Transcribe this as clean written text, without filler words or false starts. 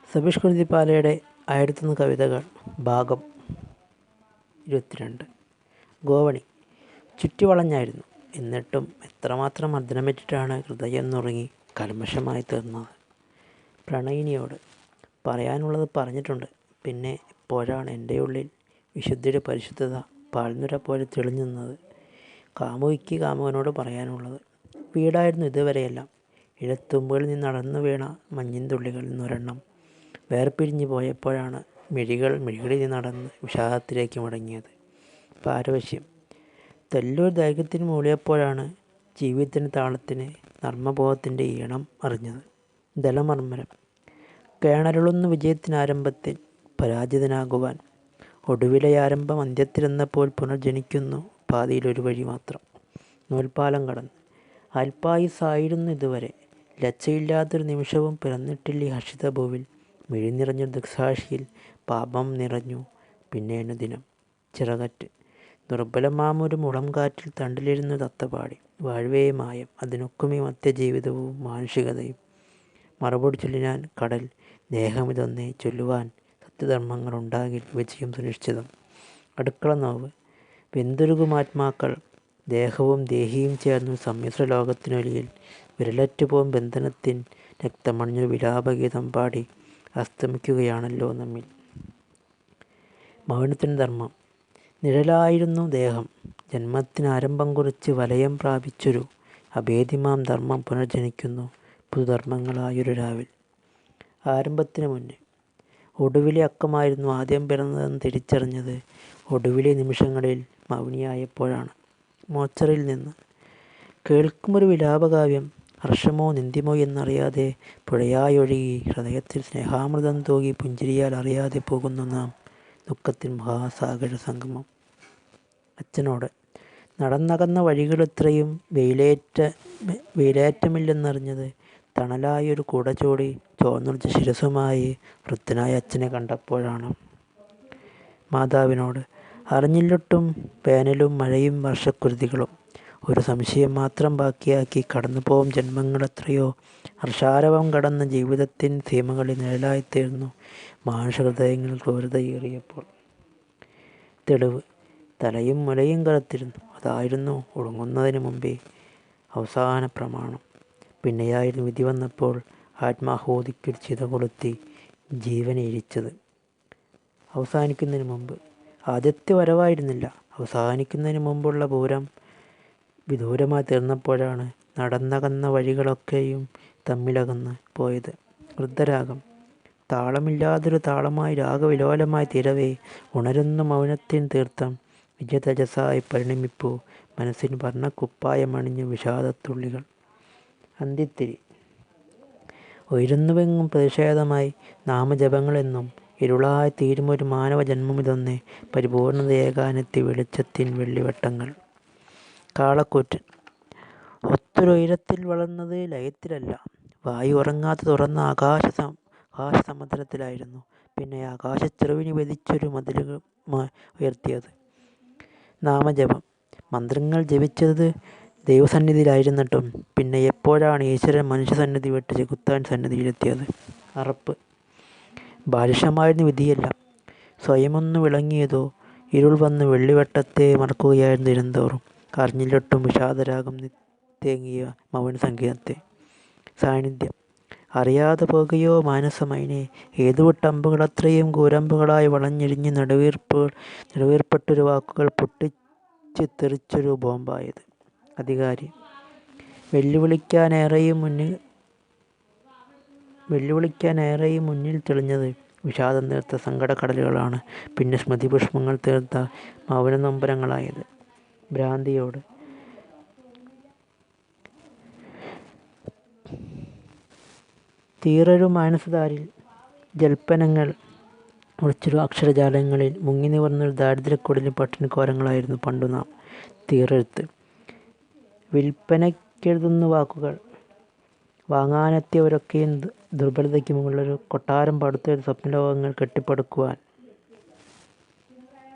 സബീഷ് കുരുത്തിപ്പാലയുടെ 1001 കവിതകൾ ഭാഗം 22. ഗോവണി. ചുറ്റിവളഞ്ഞായിരുന്നു. എന്നിട്ടും എത്രമാത്രം മർദ്ദനമേറ്റിട്ടാണ് ഹൃദയം നുറുങ്ങി കൽമഷമായി തീർന്നത്. പ്രണയിനിയോട് പറയാനുള്ളത് പറഞ്ഞിട്ടുണ്ട്. പിന്നെ ഇപ്പോഴാണ് എൻ്റെ ഉള്ളിൽ വിശുദ്ധിയുടെ പരിശുദ്ധത പാൽനുര പോലെ തെളിഞ്ഞുന്നത്. കാമുകിക്ക് കാമുകനോട് പറയാനുള്ളത്. വീടായിരുന്നു ഇതുവരെയെല്ലാം. ഇഴത്തുമ്പുകളിൽ നിന്ന് അടർന്നു വീണ മഞ്ഞിൻതുള്ളികളിൽ നിന്നൊരെണ്ണം വേർപിരിഞ്ഞു പോയപ്പോഴാണ് മിഴികളിൽ നിന്നടന്ന് വിഷാദത്തിലേക്ക് മടങ്ങിയത്. പാരവശ്യം. തെല്ലൊരു ദൈർഘ്യത്തിന് മൂളിയപ്പോഴാണ് ജീവിതത്തിൻ്റെ താളത്തിന് നർമ്മബോധത്തിൻ്റെ ഈണം അറിഞ്ഞത്. ദലമർമ്മരം. കേണരുളുന്ന വിജയത്തിനാരംഭത്തിൽ പരാജിതനാകുവാൻ. ഒടുവിലെ ആരംഭം അന്ത്യത്തിലെന്നപ്പോൾ പുനർജനിക്കുന്നു പാതിയിലൊരു വഴി മാത്രം. നൂൽപ്പാലം കടന്ന്. അൽപായുസ്സായിരുന്നു ഇതുവരെ. ലജ്ജയില്ലാത്തൊരു നിമിഷവും പിറന്നിട്ടില്ല ഹർഷിത ഭൂവിൽ. മിഴി നിറഞ്ഞൊരു ദൃക്സാക്ഷിയിൽ പാപം നിറഞ്ഞു പിന്നെയാണ് ദിനം. ചിറകറ്റ്. ദുർബലമാമൊരു മുളം കാറ്റിൽ തണ്ടിലിരുന്നു തത്തപാടി. വാഴ്വേ മായം, അതിനൊക്കുമേ മധ്യജീവിതവും മാനുഷികതയും. മറുപടി ചൊല്ലിനാൻ കടൽ, ദേഹമിതൊന്നേ ചൊല്ലുവാൻ സത്യധർമ്മങ്ങളുണ്ടാകിൽ വിജയം സുനിശ്ചിതം. അടുക്കള നോവ്. വെന്തുരുകുമാത്മാക്കൾ ദേഹവും ദേഹിയും ചേർന്നു സമ്മിശ്ര ലോകത്തിനൊലിയിൽ വിരലറ്റുപോം ബന്ധനത്തിൻ രക്തമണിഞ്ഞൊരു വിലാപഗീതം പാടി അസ്തമിക്കുകയാണല്ലോ നമ്മിൽ. മൗനത്തിൻ്റെ ധർമ്മം. നിഴലായിരുന്നു ദേഹം. ജന്മത്തിന് ആരംഭം കുറിച്ച് വലയം പ്രാപിച്ചൊരു അഭേദ്യമാം ധർമ്മം പുനർജനിക്കുന്നു പുതുധർമ്മങ്ങളായൊരു രാവിൽ. ആരംഭത്തിന് മുന്നേ. ഒടുവിലെ അക്കമായിരുന്നു ആദ്യം പിറന്നതെന്ന് തിരിച്ചറിഞ്ഞത് ഒടുവിലെ നിമിഷങ്ങളിൽ മൗനിയായപ്പോഴാണ്. മോച്ചറിൽ നിന്ന്. കേൾക്കുമൊരു വിലാപകാവ്യം. ഹർഷമോ നിന്ദ്യമോ എന്നറിയാതെ പുഴയായൊഴുകി ഹൃദയത്തിൽ സ്നേഹാമൃതം തൂകി പുഞ്ചിരിയാൽ അറിയാതെ പോകുന്നു നാം. ദുഃഖത്തിൻ മഹാസാഗര സംഗമം. അച്ഛനോട്. നടന്നകന്ന വഴികളിത്രയും വെയിലേറ്റമില്ലെന്നറിഞ്ഞത് തണലായൊരു കുട ചൂടി ചോർന്നുറച്ച ശിരസുമായി വൃദ്ധനായ അച്ഛനെ കണ്ടപ്പോഴാണ്. മാതാവിനോട്. അറിഞ്ഞില്ലൊട്ടും വേനലും മഴയും വർഷക്കുരുതികളും. ഒരു സംശയം മാത്രം ബാക്കിയാക്കി കടന്നുപോകും ജന്മങ്ങളെത്രയോ. ഹർഷാരവം കടന്ന ജീവിതത്തിൻ സീമകളിൽ നിഴലായിത്തീർന്നു മാനുഷഹൃദയങ്ങൾ ക്രൂരതയേറിയപ്പോൾ. തെളിവ്. തലയും മുലയും കറുത്തിരുന്നു. അതായിരുന്നു ഒടുങ്ങുന്നതിന് മുമ്പേ അവസാന പ്രമാണം. പിന്നെയായിരുന്നു വിധി വന്നപ്പോൾ ആത്മാഹൂതിക്കൊരു ചിത കൊളുത്തി ജീവനെ ഇരിച്ചത്. അവസാനിക്കുന്നതിന് മുമ്പ്. ആദ്യത്തെ വരവായിരുന്നില്ല. അവസാനിക്കുന്നതിന് മുമ്പുള്ള പൂരം വിദൂരമായി തീർന്നപ്പോഴാണ് നടന്നകന്ന വഴികളൊക്കെയും തമ്മിലകന്ന് പോയത്. വൃദ്ധരാഗം. താളമില്ലാതൊരു താളമായി രാഗവിലോലമായി തീരവേ ഉണരുന്ന മൗനത്തിൻ തീർത്ഥം വിജയതേജസ്സായി പരിണമിപ്പൂ മനസ്സിന് വർണ്ണക്കുപ്പായമണിഞ്ഞ വിഷാദത്തുള്ളികൾ. അന്ത്യത്തിരി. ഉയരുന്നുവെങ്ങും പ്രതിഷേധമായി നാമജപങ്ങളെന്നും ഇരുളായി തീരുമൊരു മാനവ ജന്മമിതൊന്നേ പരിപൂർണതയേകാനെത്തി വെളിച്ചത്തിൻ വെള്ളിവട്ടങ്ങൾ. കാളക്കൂറ്റൻ. ഒത്തൊരുയരത്തിൽ വളർന്നത് ലയത്തിലല്ല. വായു ഉറങ്ങാതെ തുറന്ന ആകാശസമതലത്തിലായിരുന്നു. പിന്നെ ആകാശച്ചെറുവിന് വെതിച്ചൊരു മതിലുമായി ഉയർത്തിയത്. നാമജപം. മന്ത്രങ്ങൾ ജപിച്ചത് ദൈവസന്നിധിയിലായിരുന്നിട്ടും പിന്നെ എപ്പോഴാണ് ഈശ്വരൻ മനുഷ്യസന്നിധി വിട്ട് ചെകുത്താൻ സന്നിധിയിലെത്തിയത്? അറപ്പ്. ബാലിശമായിരുന്നു വിധിയെല്ലാം. സ്വയമൊന്നു വിളങ്ങിയതോ ഇരുൾ വന്ന് വെള്ളിവട്ടത്തെ മറക്കുകയായിരുന്നു ദിനംതോറും. അറിഞ്ഞില്ലൊട്ടും വിഷാദരാഗം തേങ്ങിയ മൗനസംഗീതത്തെ. സാന്നിധ്യം. അറിയാതെ പോകുകയോ മാനസമൈനേ. ഏതുവിട്ടമ്പുകൾ അത്രയും കൂരമ്പുകളായി വളഞ്ഞിരിഞ്ഞ് നെടുവീർപ്പെട്ടൊരു വാക്കുകൾ പൊട്ടിച്ച് തെറിച്ചൊരു ബോംബായത്. അധികാരി. വെല്ലുവിളിക്കാനേറെയും മുന്നിൽ തെളിഞ്ഞത് വിഷാദം തീർത്ത സങ്കടക്കടലുകളാണ് പിന്നെ സ്മൃതിപുഷ്പങ്ങൾ തീർത്ത മൗനനൊമ്പരങ്ങളായത്. ഭ്രാന്തിയോട്. തീറൊരു മാനസതാരിൽ ജൽപ്പനങ്ങൾ ഒളിച്ചൊരു അക്ഷരജാലങ്ങളിൽ മുങ്ങി നിവർന്നൊരു ദാരിദ്ര്യക്കുടലിൽ പട്ടിണിക്കോരങ്ങളായിരുന്നു പണ്ടു നാം. തീറെഴുത്ത്. വിൽപ്പനയ്ക്കെഴുതുന്ന വാക്കുകൾ. വാങ്ങാനെത്തിയവരൊക്കെയും ദുർബലതയ്ക്ക് മുകളിലൊരു കൊട്ടാരം പടുത്തെഴുതി സ്വപ്നലോകങ്ങൾ കെട്ടിപ്പടുക്കുവാൻ.